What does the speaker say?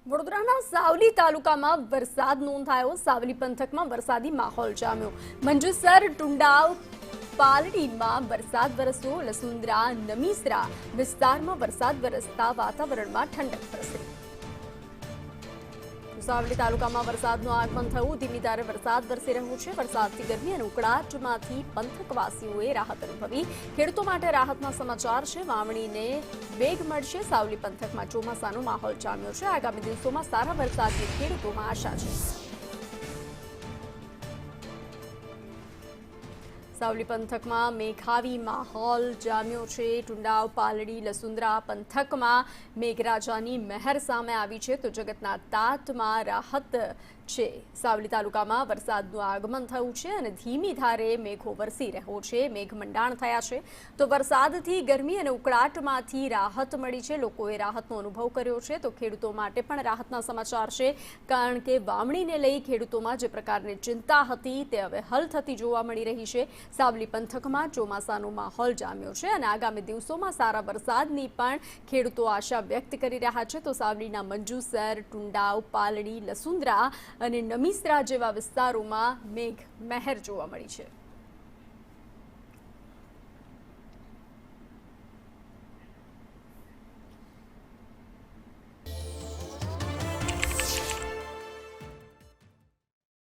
વડોદરાના સાવલી તાલુકામાં વરસાદ નોંધાયો। સાવલી પંથકમાં વરસાદી માહોલ જામ્યો। મંજુસર, ટુંડાવ, પાલડીમાં વરસાદ વરસ્યો। લસુંદરા, નમીસરા વિસ્તારમાં વરસાદ વરસતા વાતાવરણમાં ઠંડક પ્રસરી। સાવલી તાલુકામાં વરસાદનું આગમન થયું। ધીમી ધારે વરસાદ વરસી રહ્યો છે। વરસાદથી ગરમી અને ઉકળાટમાંથી પંથકવાસીઓએ રાહત અનુભવી। ખેડૂતો માટે રાહતના સમાચાર છે। વાવણીને વેગ મળશે। સાવલી પંથકમાં ચોમાસાનો માહોલ જામ્યો છે। આગામી દિવસોમાં સારા વરસાદની ખેડૂતોમાં આશા છે। સાવલી પંથકમાં મેઘાવી માહોલ જામ્યો છે। ટુંડાવ, પાલડી, લસુંદરા પંથકમાં મેઘરાજાની મહેર સામે આવી છે, તો જગતના તાતમાં રાહત છે। સાવલી તાલુકામાં વરસાદનું આગમન થયું છે અને ધીમી ધારે મેઘો વરસી રહ્યો છે। મેઘમંડાણ થયા છે, તો વરસાદથી ગરમી અને ઉકળાટમાંથી રાહત મળી છે। લોકોએ રાહતનો અનુભવ કર્યો છે, તો ખેડૂતો માટે પણ રાહતના સમાચાર છે, કારણ કે વાવણીને લઈ ખેડૂતોમાં જે પ્રકારની ચિંતા હતી તે હવે હલ થતી જોવા મળી રહી છે। સાવલી પંથકમાં ચોમાસાનો માહોલ જામ્યો છે અને આગામી દિવસોમાં સારા વરસાદની પણ ખેડૂતો આશા વ્યક્ત કરી રહ્યા છે। તો સાવલીના મંજુસર, ટુંડાવ, પાલડી, લસુંદરા અને નમીસરા જેવા વિસ્તારોમાં મેઘ મહેર જોવા મળી છે।